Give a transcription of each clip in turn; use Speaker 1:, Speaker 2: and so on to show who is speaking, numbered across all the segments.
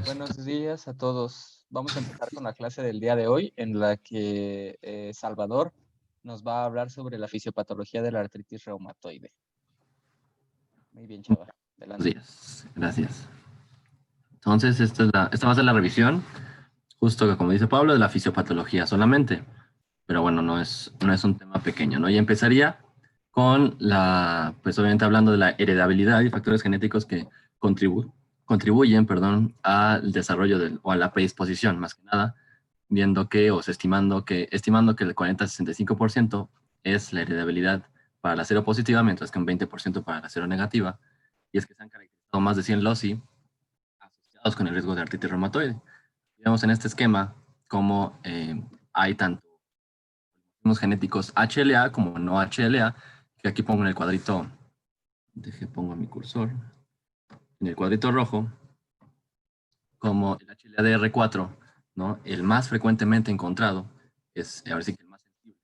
Speaker 1: Buenos días a todos. Vamos a empezar con la clase del día de hoy, en la que Salvador nos va a hablar sobre la fisiopatología de la artritis reumatoide. Muy bien, chava.
Speaker 2: Buenos
Speaker 1: Adelante.
Speaker 2: días, gracias. Entonces, esta va a ser la revisión, justo que como dice Pablo, de la fisiopatología solamente. Pero bueno, no es un tema pequeño, ¿no? Y empezaría con pues obviamente hablando de la heredabilidad y factores genéticos que contribuyen, al desarrollo o a la predisposición, más que nada, estimando que el 40-65% es la heredabilidad para la seropositiva, mientras que un 20% para la seronegativa. Y es que se han caracterizado más de 100 LOSI asociados con el riesgo de artritis reumatoide. Vemos en este esquema cómo hay tanto genéticos HLA como no HLA, que aquí pongo en el cuadrito, pongo mi cursor, en el cuadrito rojo, como el HLA-DR4, ¿no? El más frecuentemente encontrado es, ahora sí que el más sensible,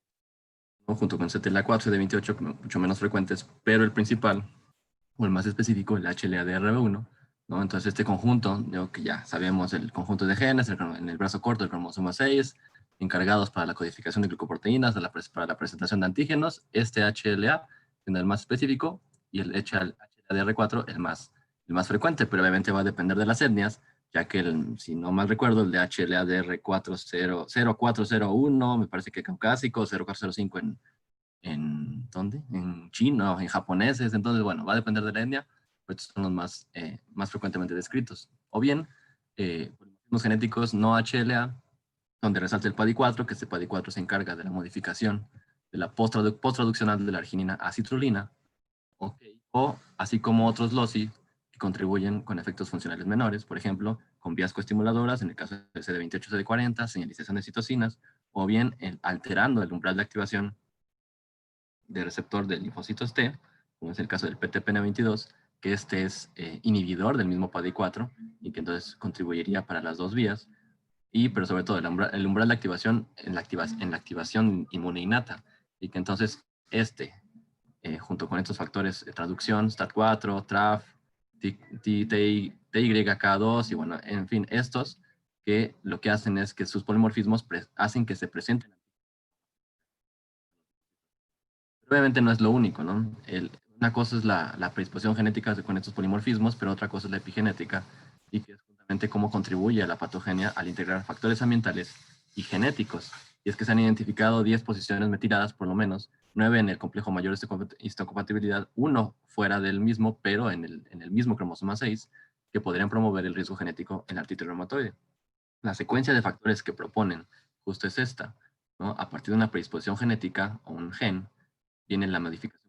Speaker 2: ¿no? Junto con CTLA4 y CD28, mucho menos frecuentes, pero el principal, o el más específico, el HLA-DR1, ¿no? Entonces este conjunto, que ya sabemos el conjunto de genes, en el brazo corto, el cromosoma 6, encargados para la codificación de glucoproteínas, para la presentación de antígenos, este HLA, siendo el más específico, y el HLA-DR4, el más frecuente, pero obviamente va a depender de las etnias, ya que, si no mal recuerdo, el de HLA-DR40401, me parece que caucásico, 0405 ¿en dónde? En chino, en japoneses. Entonces, bueno, va a depender de la etnia, pero estos son los más frecuentemente descritos. O bien, los genéticos no HLA, donde resalta el PADI4, que este PADI4 se encarga de la modificación de la posttraduccional de la arginina a citrulina, o así como otros LOSI que contribuyen con efectos funcionales menores, por ejemplo, con vías coestimuladoras, en el caso de CD28, CD40, señalización de citocinas, o bien alterando el umbral de activación de receptor de linfocitos T, como es el caso del PTPN22, que este es inhibidor del mismo PADI4 y que entonces contribuiría para las dos vías, pero sobre todo el umbral de activación en la activación inmune innata, y que entonces junto con estos factores de traducción, STAT4, TRAF, TYK2, y bueno, en fin, estos que lo que hacen es que sus polimorfismos hacen que se presenten. Obviamente no es lo único, ¿no? Una cosa es la predisposición genética con estos polimorfismos, pero otra cosa es la epigenética, y que es justamente cómo contribuye a la patogenia al integrar factores ambientales y genéticos. Y es que se han identificado 10 posiciones metiladas, por lo menos, 9 en el complejo mayor de histocompatibilidad, 1 fuera del mismo, pero en el mismo cromosoma 6, que podrían promover el riesgo genético en la artritis reumatoide. La secuencia de factores que proponen justo es esta, ¿no? A partir de una predisposición genética o un gen, viene la modificación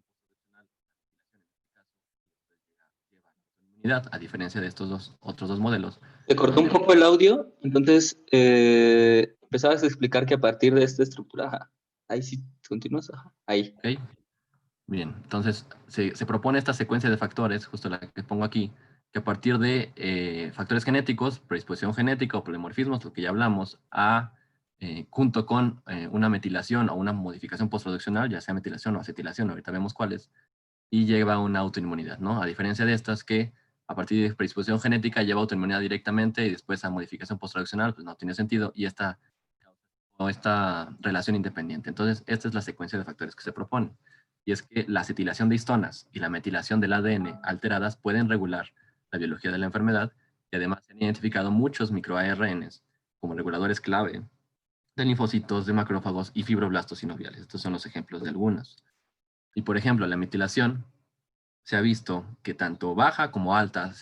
Speaker 2: a diferencia de estos otros dos modelos.
Speaker 1: Se cortó un poco el audio, entonces empezabas a explicar que a partir de esta estructura, ajá, ahí sí continúas, ajá, ahí.
Speaker 2: ¿Okay? Bien, entonces se propone esta secuencia de factores, justo la que pongo aquí, que a partir de factores genéticos, predisposición genética o polimorfismos, lo que ya hablamos, junto con una metilación o una modificación postproduccional, ya sea metilación o acetilación, ahorita vemos cuáles, y lleva a una autoinmunidad, ¿no? A diferencia de estas que a partir de predisposición genética lleva autoinmunidad directamente y después a modificación posttraduccional, pues no tiene sentido, y esta relación independiente. Entonces, esta es la secuencia de factores que se proponen. Y es que la acetilación de histonas y la metilación del ADN alteradas pueden regular la biología de la enfermedad, y además se han identificado muchos microARNs como reguladores clave de linfocitos, de macrófagos y fibroblastos sinoviales. Estos son los ejemplos de algunos. Y por ejemplo, la metilación se ha visto que tanto baja como alta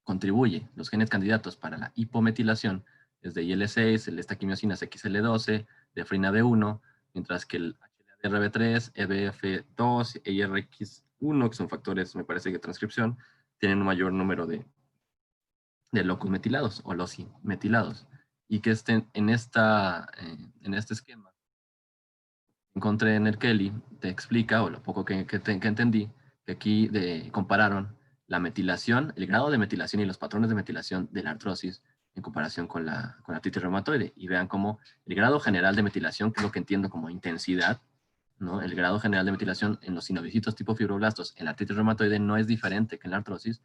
Speaker 2: contribuye los genes candidatos para la hipometilación, desde IL6, el estaquimiosinas XL12, de frina D1, mientras que el HLA-DRB3, EBF2 e IRX1, que son factores, me parece, de transcripción, tienen un mayor número de locus metilados o loci metilados. Y que en este esquema encontré en el Kelly, te explica, o lo poco que entendí, que aquí compararon la metilación, el grado de metilación y los patrones de metilación de la artrosis en comparación con la artritis reumatoide. Y vean cómo el grado general de metilación, que es lo que entiendo como intensidad, ¿no? El grado general de metilación en los sinovicitos tipo fibroblastos en la artritis reumatoide no es diferente que en la artrosis.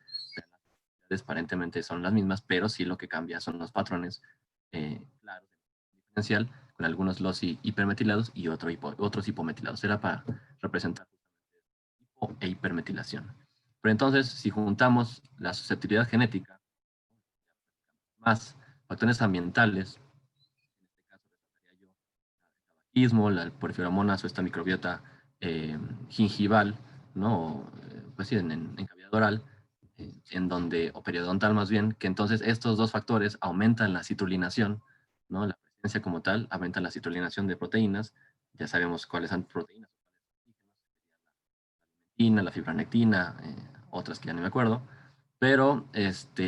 Speaker 2: aparentemente son las mismas, pero sí lo que cambia son los patrones claros diferencial, con algunos loci hipermetilados y otros hipometilados. Era para representar hipo e hipermetilación. Pero entonces, si juntamos la susceptibilidad genética más factores ambientales, en este caso resaltaría yo el tabaquismo, la porfiromonas o esta microbiota gingival, ¿no? Pues sí, en cavidad oral, en donde, o periodontal más bien, que entonces estos dos factores aumentan la citrulinación, ¿no? La presencia como tal aumenta la citrulinación de proteínas, ya sabemos cuáles son proteínas, la fibronectina, otras que ya no me acuerdo, pero,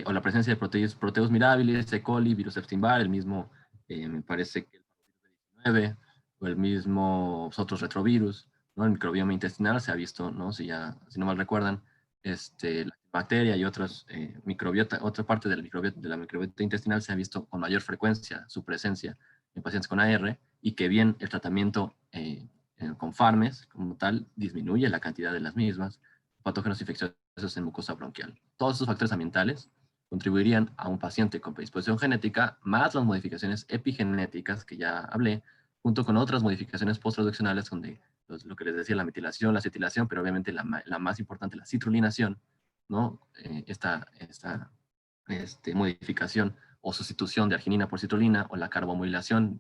Speaker 2: o la presencia de proteus mirabilis, E. coli, virus Epstein-Barr, el mismo, me parece que el 19, o el mismo otros retrovirus, ¿no? El microbioma intestinal se ha visto, ¿no? Si no mal recuerdan, la bacteria y otras microbiota, otra parte de la microbiota intestinal se ha visto con mayor frecuencia su presencia en pacientes con AR, y que bien el tratamiento con farmes, como tal, disminuye la cantidad de las mismas, patógenos infecciosos en mucosa bronquial. Todos estos factores ambientales contribuirían a un paciente con predisposición genética, más las modificaciones epigenéticas que ya hablé, junto con otras modificaciones posttraduccionales, donde lo que les decía, la metilación, la acetilación, pero obviamente la más importante, la citrulinación, ¿no? Modificación o sustitución de arginina por citrulina, o la carbomilación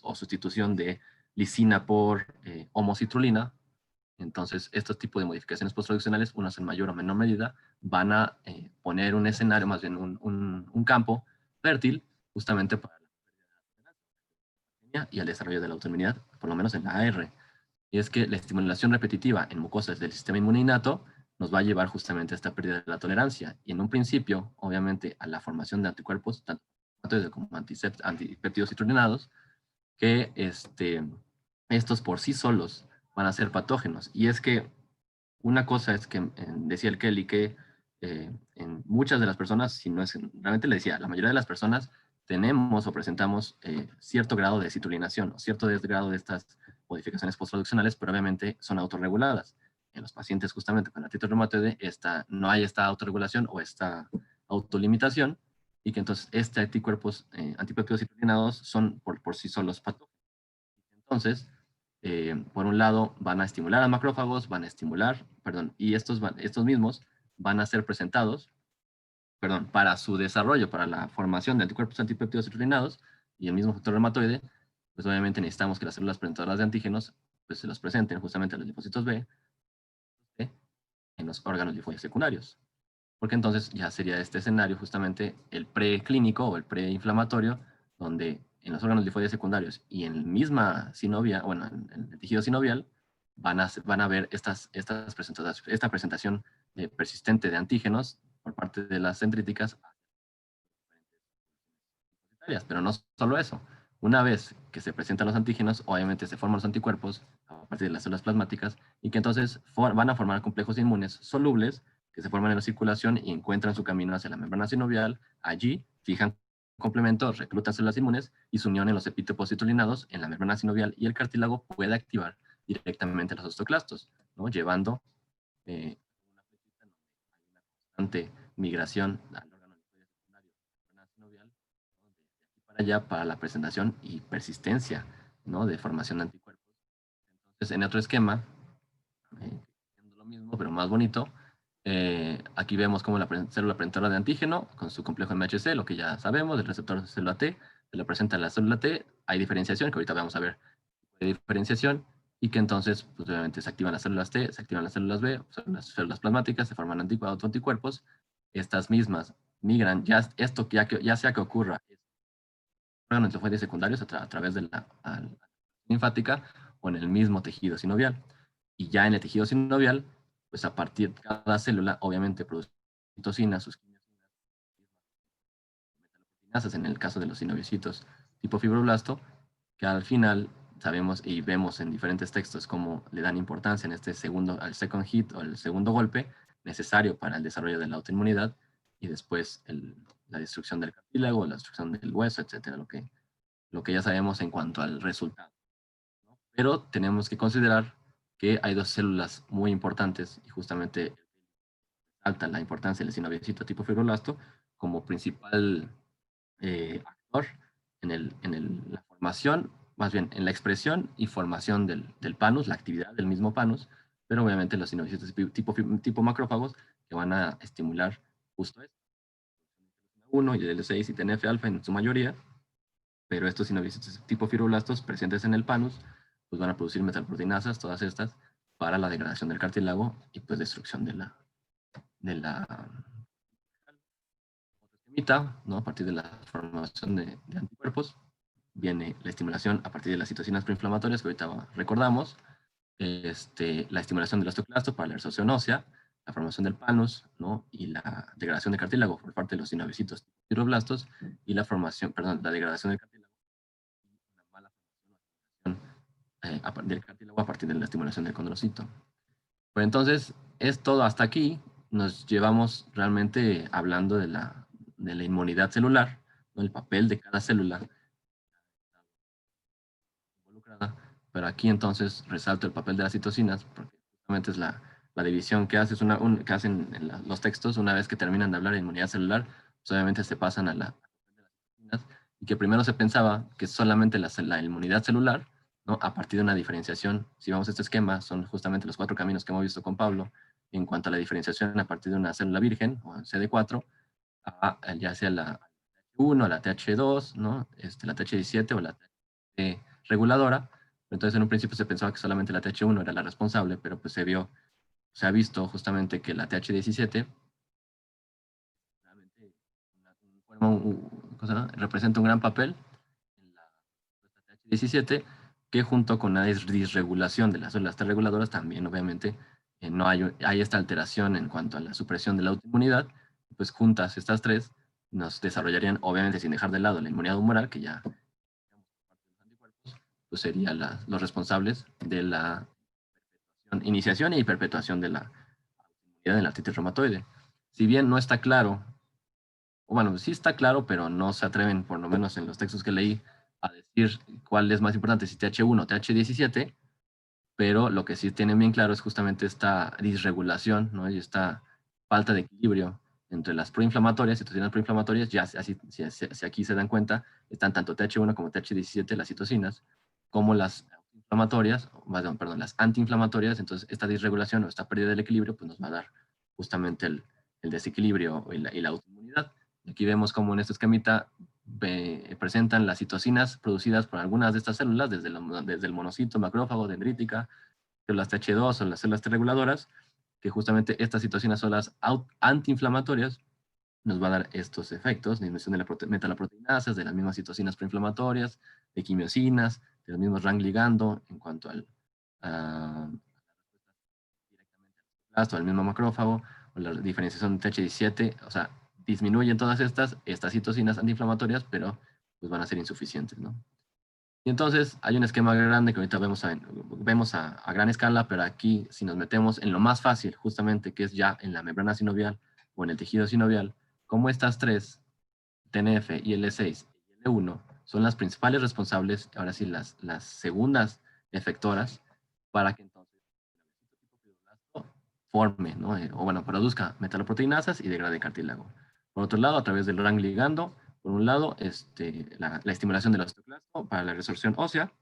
Speaker 2: o sustitución de lisina por homocitrulina. Entonces, estos tipos de modificaciones posttraduccionales, unas en mayor o menor medida, van a poner un escenario, más bien un campo fértil, justamente para la y el desarrollo de la autoinmunidad, por lo menos en la AR. Y es que la estimulación repetitiva en mucosas del sistema inmune innato nos va a llevar justamente a esta pérdida de la tolerancia. Y en un principio, obviamente, a la formación de anticuerpos, tanto como antipéptidos citrulinados, que estos por sí solos van a ser patógenos. Y es que una cosa es que, decía el Kelly, que en muchas de las personas, si no es, realmente le decía, la mayoría de las personas tenemos o presentamos cierto grado de citrulinación o cierto grado de estas modificaciones posttraduccionales, pero obviamente son autorreguladas. En los pacientes justamente con artritis reumatoide no hay esta autorregulación o esta autolimitación, y que entonces anticuerpos antipéptidos citrulinados son por sí solos patógenos. Entonces, por un lado, van a estimular a macrófagos, y estos mismos van a ser presentados, para su desarrollo, para la formación de anticuerpos antipéptidos citrulinados y el mismo factor reumatoide, pues obviamente necesitamos que las células presentadoras de antígenos pues se los presenten justamente a los linfocitos B en los órganos linfóides secundarios. Porque entonces ya sería este escenario justamente el preclínico o el preinflamatorio, donde en los órganos linfóides secundarios y en la misma sinovia, bueno, en el tejido sinovial, van a ver esta presentación persistente de antígenos por parte de las dendríticas, pero no solo eso. Una vez que se presentan los antígenos, obviamente se forman los anticuerpos a partir de las células plasmáticas, y que entonces van a formar complejos inmunes solubles que se forman en la circulación y encuentran su camino hacia la membrana sinovial. Allí fijan complementos, reclutan células inmunes, y su unión en los epitopos citrulinados en la membrana sinovial y el cartílago puede activar directamente los osteoclastos, ¿no? Llevando una constante migración al órgano secundario, sinovial, ¿no? De aquí para allá, para la presentación y persistencia, ¿no? De formación de anticuerpos. Entonces, en otro esquema, lo mismo, pero más bonito, aquí vemos como la célula presentora de antígeno, con su complejo MHC, lo que ya sabemos, del receptor de célula T, se lo presenta en la célula T, hay diferenciación, que ahorita vamos a ver de diferenciación, y que entonces, pues obviamente se activan las células T, se activan las células B, son las células plasmáticas, se forman autoanticuerpos, estas mismas migran, esto ya sea que ocurra en linfocitos secundarios a través de la linfática o en el mismo tejido sinovial. Y ya en el tejido sinovial, pues a partir de cada célula, obviamente produce citocinas, sus metaloproteinasas, en el caso de los sinoviocitos tipo fibroblasto, que al final sabemos y vemos en diferentes textos cómo le dan importancia en al second hit o el segundo golpe necesario para el desarrollo de la autoinmunidad, y después la destrucción del cartílago, la destrucción del hueso, etcétera, lo que ya sabemos en cuanto al resultado, ¿no? Pero tenemos que considerar que hay dos células muy importantes, y justamente alta la importancia del sinoviocito tipo fibroblasto como principal actor la formación, más bien en la expresión y formación del panus, la actividad del mismo panus, pero obviamente los sinovicitos tipo macrófagos que van a estimular justo esto. 1 y el L6 y TNF-alfa en su mayoría, pero estos sinovicitos tipo fibroblastos presentes en el panus pues van a producir metalproteinasas, todas estas, para la degradación del cartílago y pues destrucción de la ¿no? A partir de la formación de anticuerpos, viene la estimulación a partir de las citocinas proinflamatorias que ahorita recordamos, la estimulación del osteoclasto para la absorción ósea, la formación del panus, ¿no? Y la degradación del cartílago por parte de los sinovicitos fibroblastos y la formación, perdón, la degradación del cartílago y una mala formación del cartílago a partir de la estimulación del condrocito. Pero entonces, es todo hasta aquí. Nos llevamos realmente hablando de la inmunidad celular, ¿no? El papel de cada célula involucrada. Pero aquí entonces resalto el papel de las citocinas, porque justamente es la división que, que hacen en los textos una vez que terminan de hablar de inmunidad celular, pues obviamente se pasan a las citocinas, y que primero se pensaba que solamente la inmunidad celular, ¿no? A partir de una diferenciación, si vamos a este esquema, son justamente los 4 caminos que hemos visto con Pablo, en cuanto a la diferenciación a partir de una célula virgen, o CD4, ya sea la Th1, la Th2, ¿no? La Th17 o la Th reguladora. Entonces, en un principio se pensaba que solamente la Th1 era la responsable, pero pues se ha visto justamente que la Th17 realmente representa un gran papel en la Th17, que junto con la disregulación de las células T reguladoras también, obviamente, no hay esta alteración en cuanto a la supresión de la autoinmunidad. Pues juntas estas tres nos desarrollarían, obviamente sin dejar de lado la inmunidad humoral, que ya pues serían los responsables de la iniciación y perpetuación de la inmunidad en la artritis reumatoide. Si bien no está claro, o bueno, sí está claro, pero no se atreven, por lo menos en los textos que leí, a decir cuál es más importante, si TH1 o TH17, pero lo que sí tienen bien claro es justamente esta disregulación, ¿no? Y esta falta de equilibrio entre las proinflamatorias, citocinas proinflamatorias, ya así, si aquí se dan cuenta, están tanto TH1 como TH17, las citocinas, como las inflamatorias, perdón, las antiinflamatorias. Entonces esta disregulación o esta pérdida del equilibrio pues nos va a dar justamente el desequilibrio y la autoinmunidad. Aquí vemos como en este esquemita presentan las citocinas producidas por algunas de estas células, desde el monocito, macrófago, dendrítica, células TH2 o las células T reguladoras, que justamente estas citocinas son las antiinflamatorias, nos va a dar estos efectos, disminución de la metaloproteinasas, de las mismas citocinas proinflamatorias, de quimiosinas, de los mismos RANG ligando en cuanto al al mismo macrófago, o la diferenciación de TH17, o sea, disminuyen todas estas citocinas antiinflamatorias, pero pues van a ser insuficientes, ¿no? Y entonces hay un esquema grande que ahorita vemos a gran escala, pero aquí si nos metemos en lo más fácil, justamente que es ya en la membrana sinovial o en el tejido sinovial, como estas tres, TNF y L6 y L1, son las principales responsables, ahora sí las segundas efectoras, para que entonces forme, ¿no? O bueno, produzca metaloproteinasas y degrade cartílago. Por otro lado, a través del RANG ligando, por un lado, la estimulación del osteoclasto para la resorción ósea,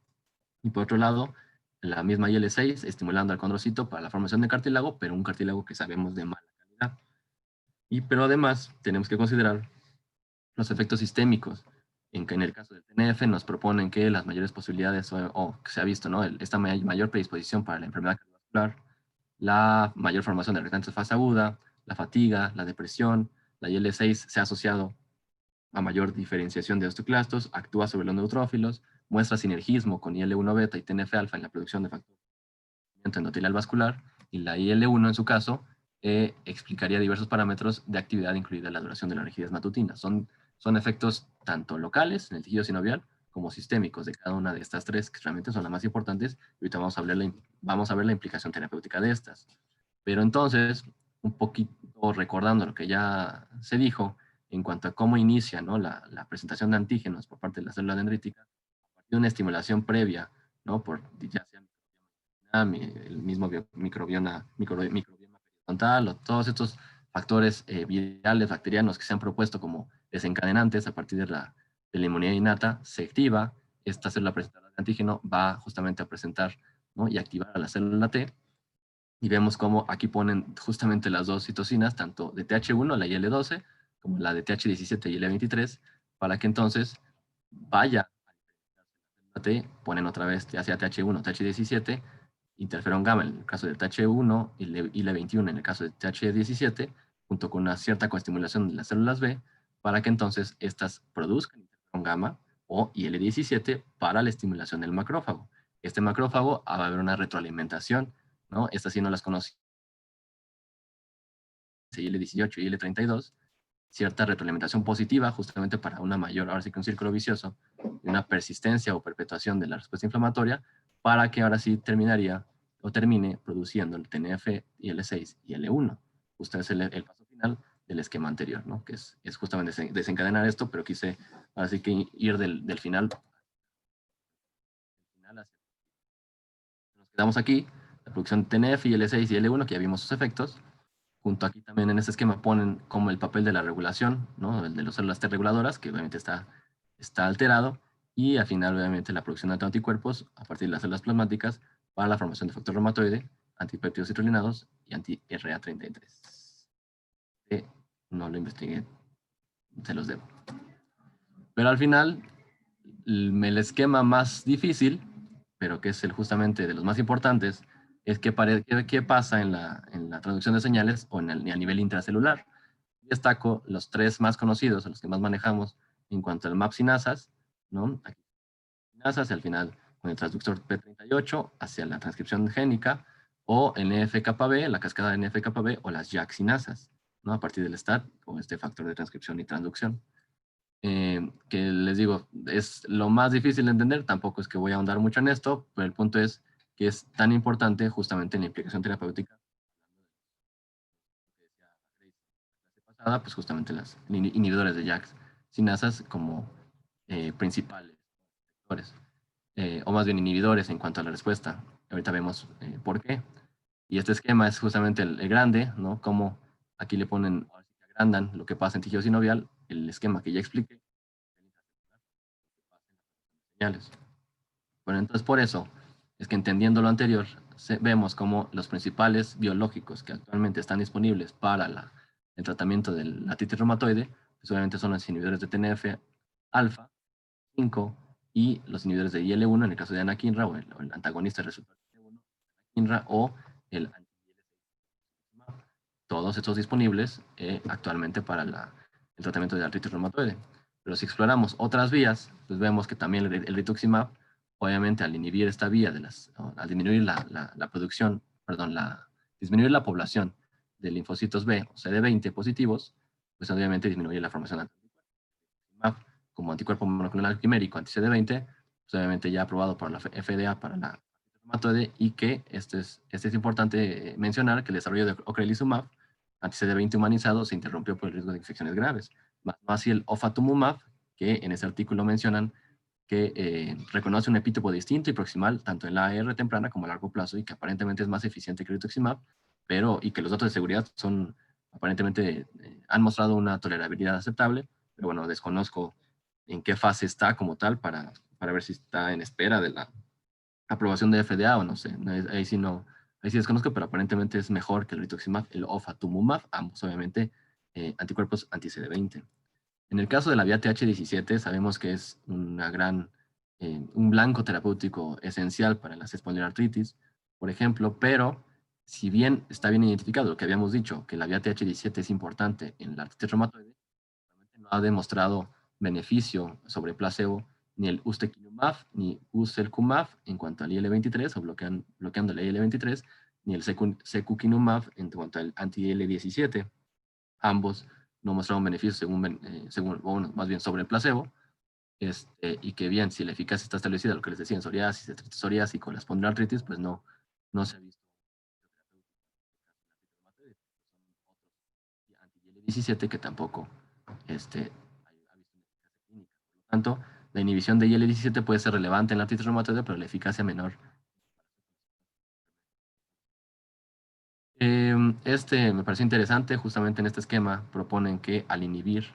Speaker 2: y por otro lado, la misma IL-6 estimulando al condrocito para la formación de cartílago, pero un cartílago que sabemos de mala calidad. Pero además, tenemos que considerar los efectos sistémicos. En el caso del TNF nos proponen que las mayores posibilidades, o que se ha visto, ¿no? Esta mayor predisposición para la enfermedad cardiovascular, la mayor formación de reactantes fase aguda, la fatiga, la depresión, la IL-6 se ha asociado a mayor diferenciación de osteoclastos, actúa sobre los neutrófilos, muestra sinergismo con IL-1 beta y TNF-alfa en la producción de factores endotelial vascular, y la IL-1 en su caso explicaría diversos parámetros de actividad, incluida la duración de la rigidez matutina. Son efectos tanto locales en el tejido sinovial como sistémicos de cada una de estas tres, que realmente son las más importantes. Y ahorita vamos a ver la implicación terapéutica de estas. Pero entonces, un poquito recordando lo que ya se dijo en cuanto a cómo inicia, ¿no? la presentación de antígenos por parte de la célula dendrítica, a partir de una estimulación previa, ¿no? Por ya sea el mismo microbioma periodontal o todos estos factores virales, bacterianos que se han propuesto como desencadenantes a partir de la inmunidad innata, se activa. Esta célula presentadora de antígeno va justamente a presentar, ¿no?, y activar a la célula T. Y vemos cómo aquí ponen justamente las dos citocinas, tanto de TH1, la IL-12, como la de TH17 y IL-23, para que entonces vaya a T, ponen otra vez ya sea TH1 o TH17, interferón gamma en el caso del TH1 y IL-21 en el caso de TH17, junto con una cierta coestimulación de las células B, para que entonces estas produzcan interferón gamma o IL-17 para la estimulación del macrófago. Este macrófago va a haber una retroalimentación, ¿no? Estas sí no las conocí, IL-18 y IL-32, cierta retroalimentación positiva justamente para una mayor, ahora sí que un círculo vicioso, y una persistencia o perpetuación de la respuesta inflamatoria, para que ahora sí termine produciendo el TNF, IL-6 y L1. Justo es el paso final del esquema anterior, ¿no? Que es justamente desencadenar esto, pero quise ahora sí que ir del final. Nos quedamos aquí, la producción de TNF, IL-6 y L1, que ya vimos sus efectos. Junto aquí también en este esquema ponen como el papel de la regulación, ¿no?, el de las células T reguladoras, que obviamente está alterado, y al final obviamente la producción de anticuerpos a partir de las células plasmáticas para la formación de factor reumatoide, antipéptidos citrulinados y anti-RA33. No lo investigué, se los debo. Pero al final, el esquema más difícil, pero que es justamente de los más importantes, es qué pasa en la transducción de señales o a nivel intracelular. Destaco los tres más conocidos, los que más manejamos en cuanto al MAP sinasas, ¿no? Aquí, sinasas, y al final con el transductor P38 hacia la transcripción génica, o el NF-κB, la cascada de NF-κB, o las JAK sinasas, ¿no?, a partir del STAT, o este factor de transcripción y transducción. Que les digo, es lo más difícil de entender, tampoco es que voy a ahondar mucho en esto, pero el punto es que es tan importante justamente en la implicación terapéutica, pues justamente las inhibidores de JAK sinasas como principales, o más bien inhibidores en cuanto a la respuesta. Ahorita vemos por qué. Y este esquema es justamente el grande, ¿no? Como aquí le ponen, agrandan lo que pasa en tejido sinovial, el esquema que ya expliqué, señales. Bueno, entonces por eso es que entendiendo lo anterior, vemos como los principales biológicos que actualmente están disponibles para el tratamiento de la artritis reumatoide, pues obviamente son los inhibidores de TNF alfa 5 y los inhibidores de IL-1 en el caso de anakinra, o el antagonista del receptor IL-1, anakinra, o el todos estos disponibles actualmente para el tratamiento de artritis reumatoide. Pero si exploramos otras vías, pues vemos que también el rituximab, obviamente al inhibir esta vía, al disminuir la producción, perdón, disminuir la población de linfocitos B o CD20 positivos, pues obviamente disminuye la formación de anticuerpos. Como anticuerpo monoclonal quimérico anti-CD20, pues obviamente ya aprobado por la FDA para la reumatoide, y que este es importante mencionar que el desarrollo de ocrelizumab anti-CD20 humanizado se interrumpió por el riesgo de infecciones graves. Más no así el ofatumumab, que en ese artículo mencionan que reconoce un epítopo distinto y proximal tanto en la AR temprana como a largo plazo, y que aparentemente es más eficiente que el rituximab, y que los datos de seguridad aparentemente han mostrado una tolerabilidad aceptable, pero bueno, desconozco en qué fase está como tal para ver si está en espera de la aprobación de FDA o no sé. Ahí sí desconozco, pero aparentemente es mejor que el rituximab, el ofatumumab, ambos obviamente anticuerpos anti-CD20. En el caso de la vía TH17 sabemos que es un blanco terapéutico esencial para las espondiloartritis, por ejemplo, pero si bien está bien identificado lo que habíamos dicho, que la vía TH17 es importante en la artritis reumatoide, no ha demostrado beneficio sobre placebo ni el ustekinumab ni uselkumab en cuanto al IL-23 o bloqueando el IL-23, ni el secukinumab en cuanto al anti-IL-17. Ambos no mostraron beneficio bueno, más bien sobre el placebo, y que bien, si la eficacia está establecida, lo que les decía en psoriasis, artritis psoriásica, la espondiloartritis, pues no se ha visto. Anti-IL-17 que tampoco ha visto eficacia clínica. Por lo tanto, la inhibición de IL-17 puede ser relevante en la artritis reumatoide, pero la eficacia menor. Este me pareció interesante, justamente en este esquema proponen que al inhibir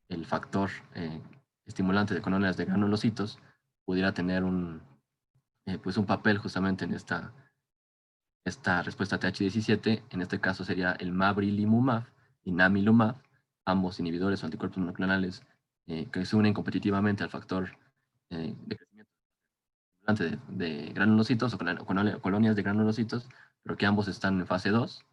Speaker 2: el factor estimulante de colonias de granulocitos pudiera tener pues un papel justamente en esta respuesta TH17. En este caso sería el mavrilimumab y namilumab, ambos inhibidores o anticuerpos monoclonales que se unen competitivamente al factor de crecimiento de granulocitos o colonias de granulocitos, pero que ambos están en fase 2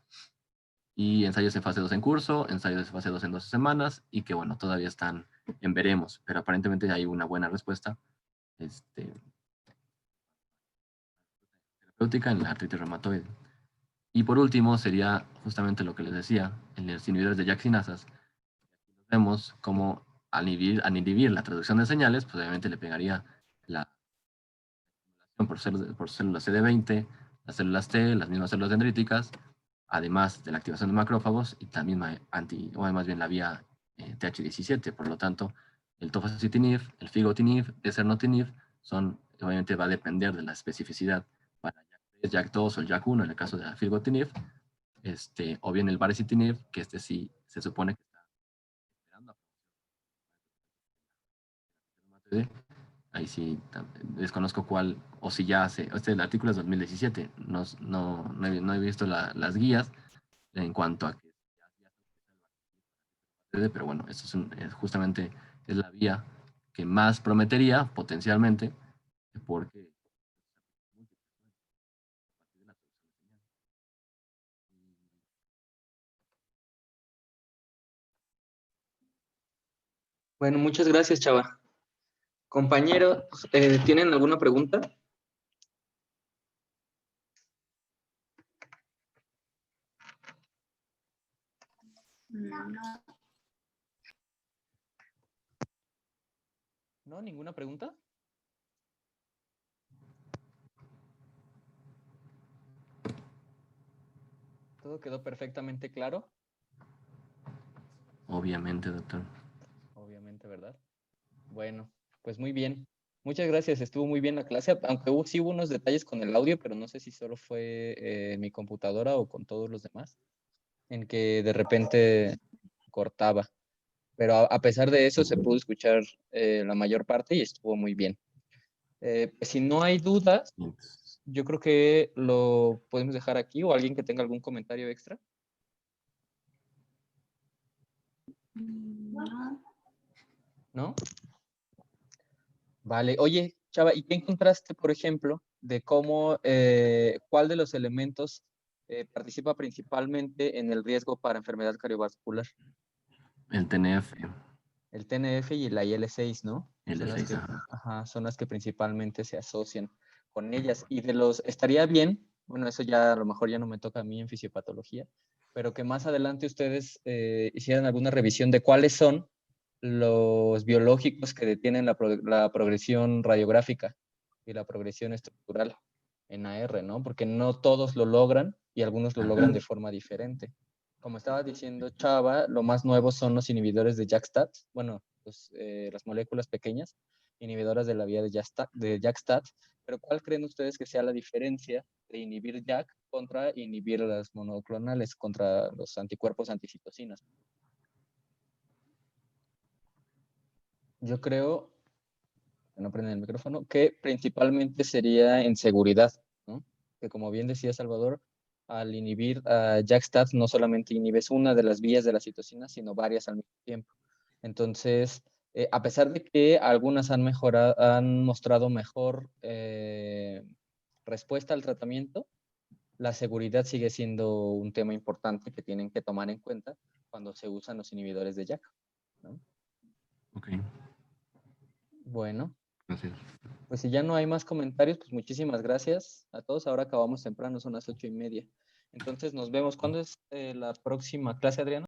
Speaker 2: y ensayos en fase 2 en curso, ensayos de fase 2 en 12 semanas y que bueno, todavía están en veremos, pero aparentemente hay una buena respuesta terapéutica en la artritis reumatoide. Y por último sería justamente lo que les decía, en los inhibidores de JAK sinasas, vemos como al inhibir la traducción de señales, pues obviamente le pegaría la por células CD20, las células T, las mismas células dendríticas, además de la activación de macrófagos y también o más bien la vía TH17. Por lo tanto, el tofacitinib, el figotinib, el cernotinib, obviamente va a depender de la especificidad para JAK2 o el JAK1 en el caso de la filgotinib, o bien el baricitinib, que sí se supone que está esperando a ahí sí desconozco cuál, o si ya hace, el artículo es 2017, no he visto las guías en cuanto a que pero bueno, esto justamente es la vía que más prometería potencialmente, porque
Speaker 1: Bueno, muchas gracias, Chava. Compañero, ¿tienen alguna pregunta? ¿No? ¿Ninguna pregunta? ¿Todo quedó perfectamente claro?
Speaker 2: obviamente, doctor.
Speaker 1: Obviamente, ¿verdad? Bueno, pues muy bien. Muchas gracias, estuvo muy bien la clase, aunque sí hubo unos detalles con el audio, pero no sé si solo fue en mi computadora o con todos los demás, en que de repente cortaba. Pero a pesar de eso se pudo escuchar la mayor parte y estuvo muy bien. Pues si no hay dudas, yo creo que lo podemos dejar aquí o alguien que tenga algún comentario extra. ¿No? Vale. Oye, Chava, ¿y qué encontraste, por ejemplo, de cómo, cuál de los elementos participa principalmente en el riesgo para enfermedad cardiovascular?
Speaker 2: El TNF,
Speaker 1: El TNF y la IL-6, ¿no? Son las
Speaker 2: L6,
Speaker 1: que,
Speaker 2: ajá.
Speaker 1: son las que principalmente se asocian con ellas. Y estaría bien, bueno, eso ya a lo mejor ya no me toca a mí en fisiopatología, pero que más adelante ustedes hicieran alguna revisión de cuáles son los biológicos que detienen la progresión radiográfica y la progresión estructural en AR, ¿no? Porque no todos lo logran y algunos lo logran de forma diferente. Como estaba diciendo Chava, lo más nuevo son los inhibidores de JAK-STAT, bueno, las moléculas pequeñas, inhibidoras de la vía de JAK-STAT, pero ¿cuál creen ustedes que sea la diferencia de inhibir JAK contra inhibir las monoclonales, contra los anticuerpos anticitocinas? Yo creo, que no prenden el micrófono, que principalmente sería en seguridad, ¿no? Que como bien decía Salvador, al inhibir a JAK-STAT no solamente inhibes una de las vías de la citocina, sino varias al mismo tiempo. Entonces, a pesar de que algunas han mostrado mejor respuesta al tratamiento, la seguridad sigue siendo un tema importante que tienen que tomar en cuenta cuando se usan los inhibidores de JAK, ¿no?
Speaker 2: Ok,
Speaker 1: Bueno,
Speaker 2: gracias.
Speaker 1: pues si ya no hay más comentarios, pues muchísimas gracias a todos. Ahora acabamos temprano, son las 8:30. Entonces nos vemos. ¿Cuándo es la próxima clase, Adriana?